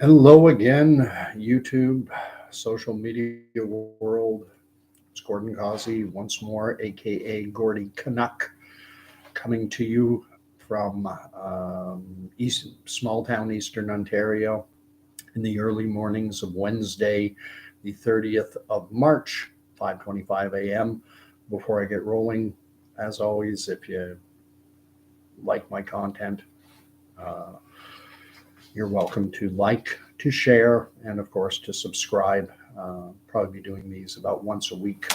Hello again, YouTube, social media world. It's Gordon Causey once more, aka Gordy Canuck, coming to you from small town Eastern Ontario in the early mornings of Wednesday, the 30th of March, 5:25 a.m. Before I get rolling, as always, if you like my content, uh, you're welcome to like, to share, and of course to subscribe. Probably be doing these about once a week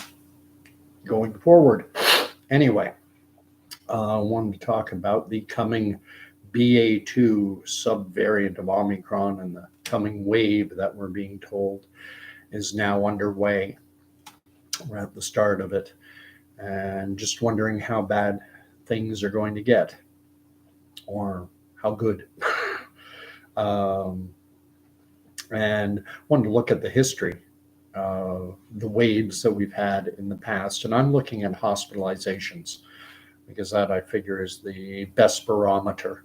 going forward. Anyway, I wanted to talk about the coming B.A2 subvariant of Omicron and the coming wave that we're being told is now underway. We're at the start of it, and just wondering how bad things are going to get or how good. um, and wanted to look at the history, the waves that we've had in the past. And I'm looking at hospitalizations because that I figure is the best barometer.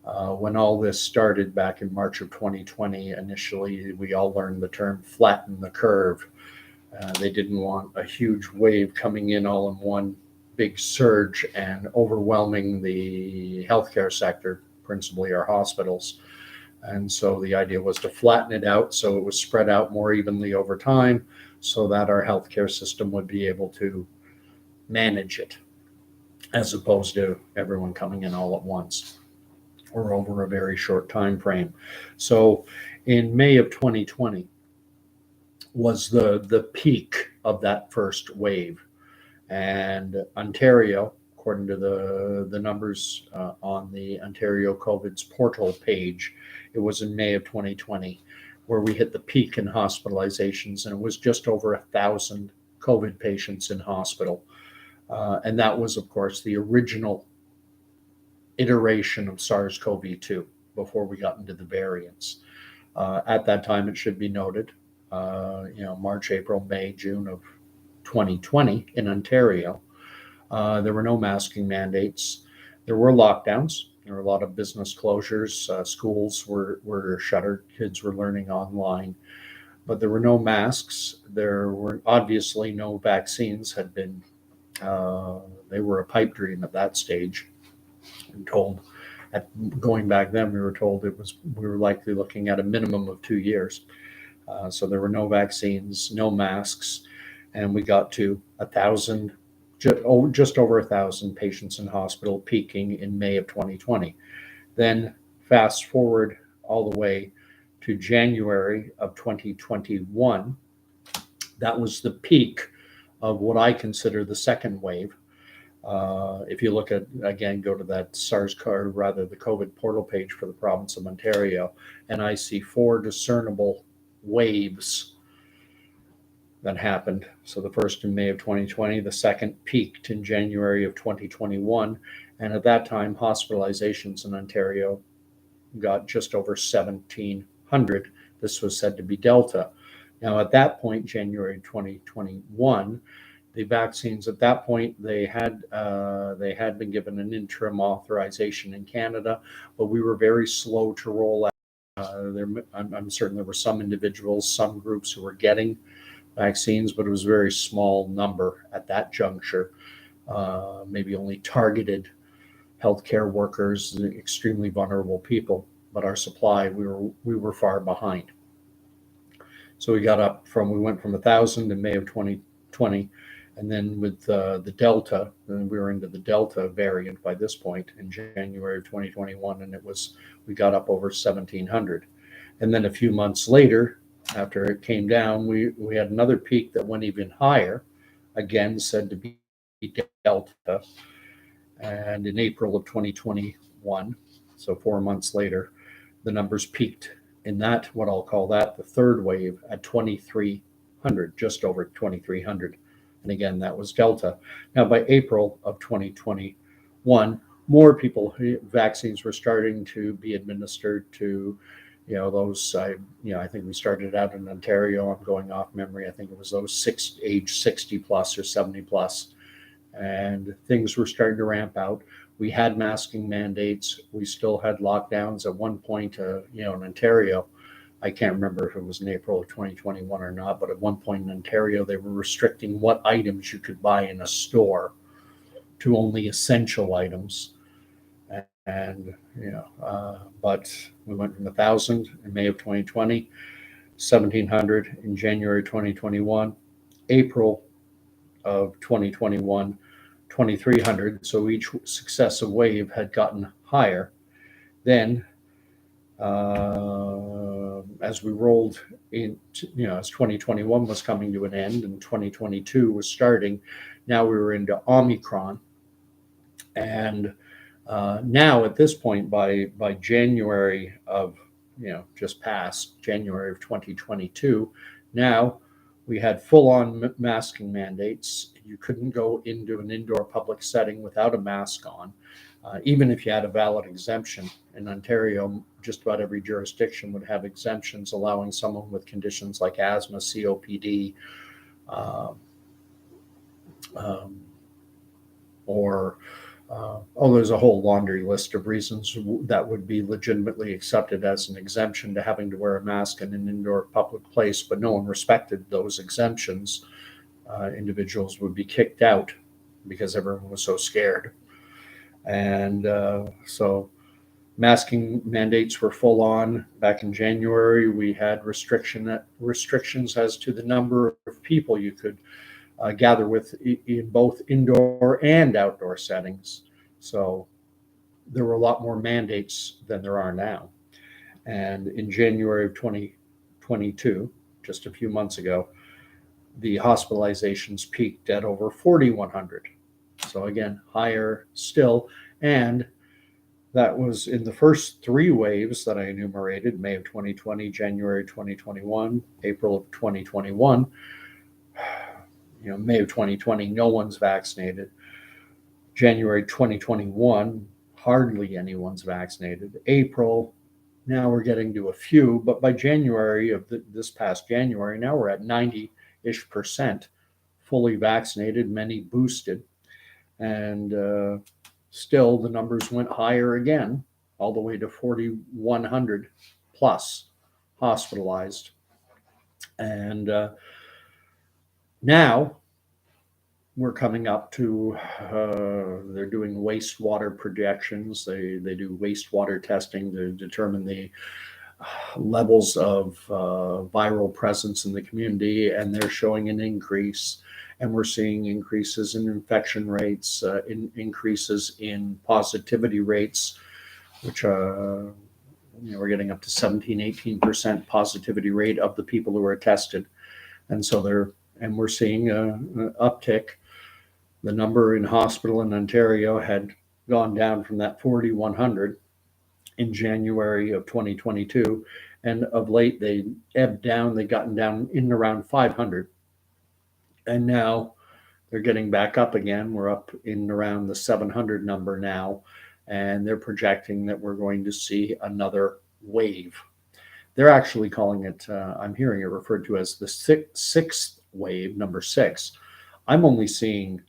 When all this started back in March of 2020, initially we all learned the term flatten the curve. They didn't want a huge wave coming in all in one big surge and overwhelming the healthcare sector, principally our hospitals. And so the idea was to flatten it out so it was spread out more evenly over time so that our healthcare system would be able to manage it as opposed to everyone coming in all at once or over a very short time frame. So in May of 2020 was the peak of that first wave. And Ontario, according to the numbers on the Ontario COVID's portal page, it was in May of 2020 where we hit the peak in hospitalizations, and it was just over 1,000 COVID patients in hospital. And that was, of course, the original iteration of SARS-CoV-2 before we got into the variants. At that time, it should be noted, March, April, May, June of 2020 in Ontario, there were no masking mandates. There were lockdowns. There were a lot of business closures. Schools were shuttered. Kids were learning online. But there were no masks. There were obviously no vaccines had been, they were a pipe dream at that stage. I'm told going back then, we were told we were likely looking at a minimum of 2 years. So there were no vaccines, no masks, and we got to 1,000, just over 1,000 patients in hospital, peaking in May of 2020. Then fast forward all the way to January of 2021. That was the peak of what I consider the second wave. If you look at, again, go to that SARS-CoV, rather the COVID portal page for the province of Ontario, and I see 4 discernible waves that happened. So the first in May of 2020, the second peaked in January of 2021. And at that time, hospitalizations in Ontario got just over 1,700. This was said to be Delta. Now, at that point, January 2021, the vaccines at that point, they had been given an interim authorization in Canada, but we were very slow to roll out. I'm certain there were some individuals, some groups who were getting vaccines, but it was a very small number at that juncture. Maybe only targeted healthcare workers, extremely vulnerable people. But our supply, we were far behind. So we went from 1,000 in May of 2020, and then with the Delta, and we were into the Delta variant by this point in January of 2021, and we got up over 1,700. And then a few months later, after it came down, we had another peak that went even higher, again said to be Delta. And in April of 2021, so 4 months later, the numbers peaked in that, what I'll call that, the third wave at 2,300, just over 2,300. And again, that was Delta. Now, by April of 2021, vaccines were starting to be administered to, those, I think we started out in Ontario, I'm going off memory, I think it was those age 60 plus or 70 plus. And things were starting to ramp out. We had masking mandates. We still had lockdowns at one point, in Ontario. I can't remember if it was in April of 2021 or not, but at one point in Ontario, they were restricting what items you could buy in a store to only essential items. And, but we went from 1,000 in May of 2020, 1,700 in January 2021, April of 2021, 2,300. So each successive wave had gotten higher. Then, as we rolled in, as 2021 was coming to an end and 2022 was starting, now we were into Omicron. And now at this point, by January of, just past January of 2022, now we had full-on masking mandates. You couldn't go into an indoor public setting without a mask on, even if you had a valid exemption. In Ontario, just about every jurisdiction would have exemptions allowing someone with conditions like asthma, COPD, or there's a whole laundry list of reasons that would be legitimately accepted as an exemption to having to wear a mask in an indoor public place, but no one respected those exemptions. Individuals would be kicked out because everyone was so scared. And so masking mandates were full on. Back in January, we had restrictions as to the number of people you could gather with in both indoor and outdoor settings. So there were a lot more mandates than there are now. And in January of 2022, just a few months ago, the hospitalizations peaked at over 4,100. So again, higher still. And that was in the first three waves that I enumerated: May of 2020, January 2021, April of 2021. May of 2020, no one's vaccinated. January 2021, hardly anyone's vaccinated. April, now we're getting to a few, but by January of this past January, now we're at 90-ish% fully vaccinated, many boosted. And still the numbers went higher again, all the way to 4,100 plus hospitalized. And now we're coming up to, they're doing wastewater projections. They do wastewater testing to determine the levels of viral presence in the community, and they're showing an increase. And we're seeing increases in infection rates, increases in positivity rates, which we're getting up to 17-18% positivity rate of the people who are tested. And so we're seeing an uptick. The number in hospital in Ontario had gone down from that 4,100 in January of 2022. And of late, they ebbed down. They've gotten down in around 500. And now they're getting back up again. We're up in around the 700 number now. And they're projecting that we're going to see another wave. They're actually calling it, I'm hearing it referred to as the sixth wave, number 6. I'm only seeing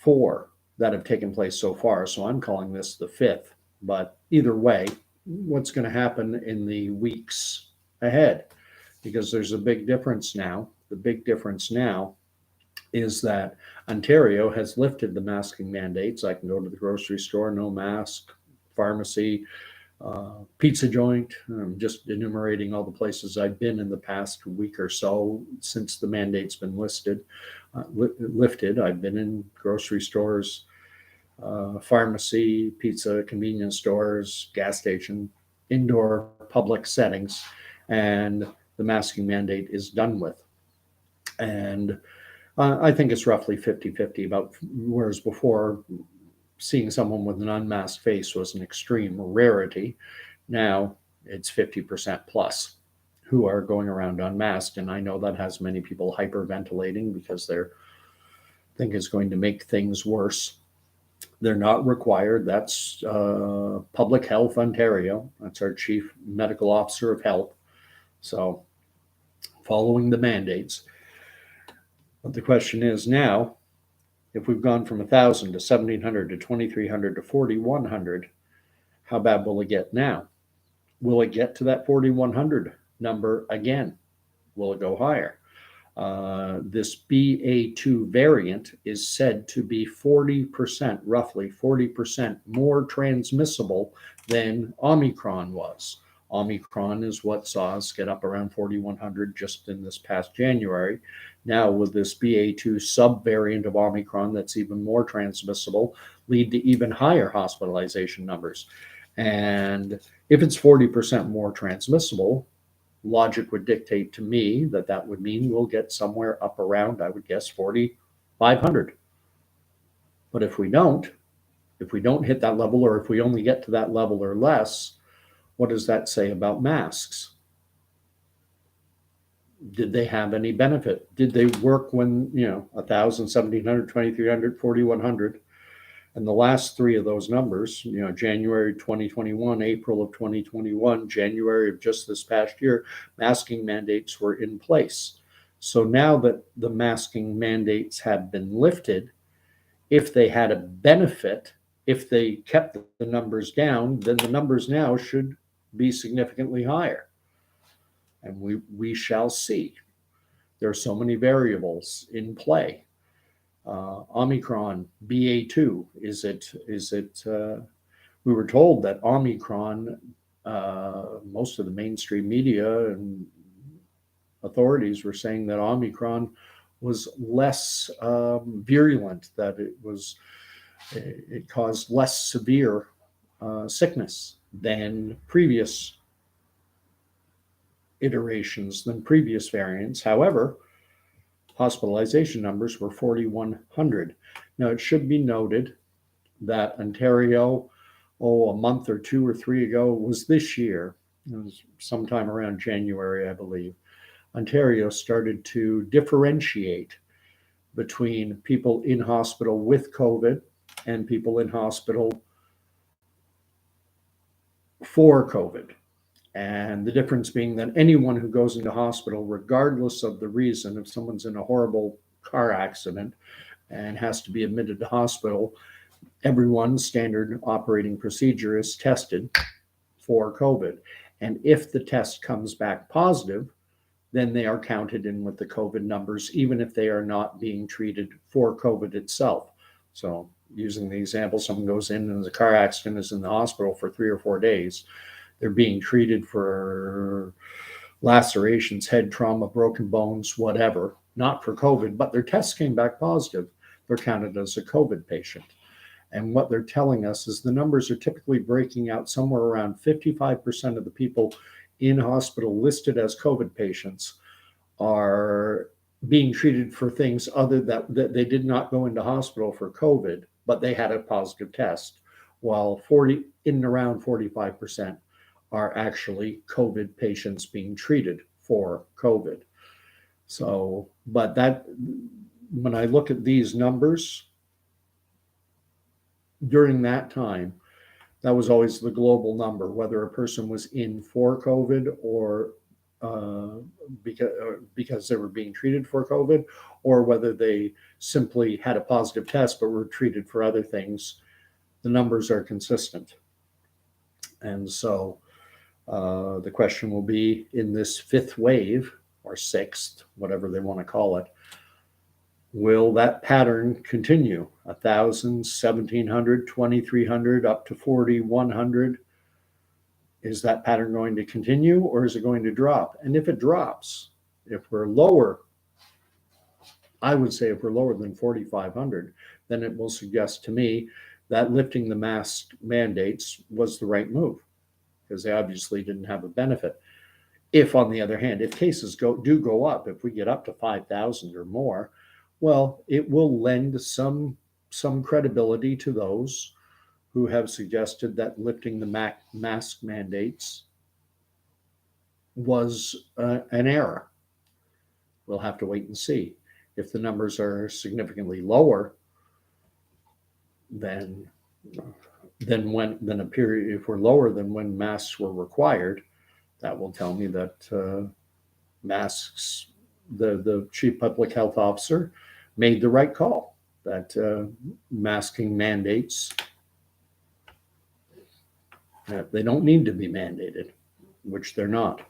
4 that have taken place so far. So I'm calling this the 5th. But either way, what's going to happen in the weeks ahead? Because there's a big difference now. The big difference now is that Ontario has lifted the masking mandates. I can go to the grocery store, no mask, pharmacy, pizza joint. I'm just enumerating all the places I've been in the past week or so since the mandate's been lifted. I've been in grocery stores, pharmacy, pizza, convenience stores, gas station, indoor public settings, and the masking mandate is done with. And I think it's roughly 50-50, about, whereas before seeing someone with an unmasked face was an extreme rarity. Now it's 50% plus who are going around unmasked. And I know that has many people hyperventilating because they think it's going to make things worse. They're not required. That's Public Health Ontario. That's our Chief Medical Officer of Health. So following the mandates. But the question is now, if we've gone from 1,000 to 1,700 to 2,300 to 4,100, how bad will it get now? Will it get to that 4,100 number again? Will it go higher? This B.A2 variant is said to be 40%, roughly 40% more transmissible than Omicron was. Omicron is what saw us get up around 4,100 just in this past January. Now, with this BA2 subvariant of Omicron that's even more transmissible, lead to even higher hospitalization numbers. And if it's 40% more transmissible, logic would dictate to me that that would mean we'll get somewhere up around, I would guess, 4,500. But if we don't hit that level, or if we only get to that level or less, what does that say about masks? Did they have any benefit? Did they work when, 1,000, 1,700, 2,300, 4,100? And the last three of those numbers, January 2021, April of 2021, January of just this past year, masking mandates were in place. So now that the masking mandates have been lifted, if they had a benefit, if they kept the numbers down, then the numbers now should be significantly higher. And we shall see. There are so many variables in play. Omicron, B.A2, is it? We were told that Omicron, most of the mainstream media and authorities were saying that Omicron was less virulent, that it caused less severe sickness than previous iterations, than previous variants. However, hospitalization numbers were 4,100. Now, it should be noted that Ontario, a month or two or three ago, was this year, it was sometime around January, I believe, Ontario started to differentiate between people in hospital with COVID and people in hospital for COVID. And the difference being that anyone who goes into hospital, regardless of the reason, if someone's in a horrible car accident and has to be admitted to hospital, everyone's standard operating procedure is tested for COVID. And if the test comes back positive, then they are counted in with the COVID numbers, even if they are not being treated for COVID itself. So using the example, someone goes in and the car accident is in the hospital for 3 or 4 days. They're being treated for lacerations, head trauma, broken bones, whatever, not for COVID, but their tests came back positive. They're counted as a COVID patient. And what they're telling us is the numbers are typically breaking out somewhere around 55% of the people in hospital listed as COVID patients are being treated for things other that they did not go into hospital for COVID, but they had a positive test, while around 45% are actually COVID patients being treated for COVID. So, but that, when I look at these numbers, during that time, that was always the global number, whether a person was in for COVID or because they were being treated for COVID, or whether they simply had a positive test but were treated for other things. The numbers are consistent. And so the question will be, in this fifth wave, or sixth, whatever they want to call it, will that pattern continue? 1,000, 1,700, 2,300, up to 4,100? Is that pattern going to continue, or is it going to drop? And if it drops, if we're lower, I would say if we're lower than 4,500, then it will suggest to me that lifting the mask mandates was the right move, because they obviously didn't have a benefit. If, on the other hand, if cases do go up, if we get up to 5,000 or more, well, it will lend some credibility to those who have suggested that lifting the mask mandates was an error. We'll have to wait and see. If the numbers are significantly lower, then a period, if we're lower than when masks were required, that will tell me that masks, the chief public health officer made the right call, that masking mandates, they don't need to be mandated. which they're not.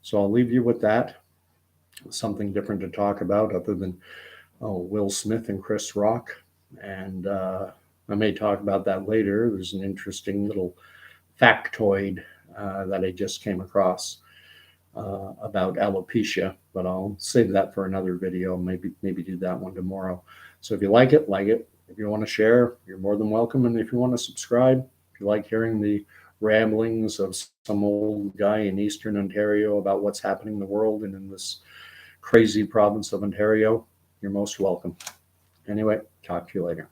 So I'll leave you with that. Something different to talk about other than Will Smith and Chris Rock. And I may talk about that later. There's an interesting little factoid that I just came across about alopecia, but I'll save that for another video. Maybe do that one tomorrow. So if you like it, like it. If you want to share, you're more than welcome. And if you want to subscribe, if you like hearing the ramblings of some old guy in Eastern Ontario about what's happening in the world and in this crazy province of Ontario, you're most welcome. Anyway, talk to you later.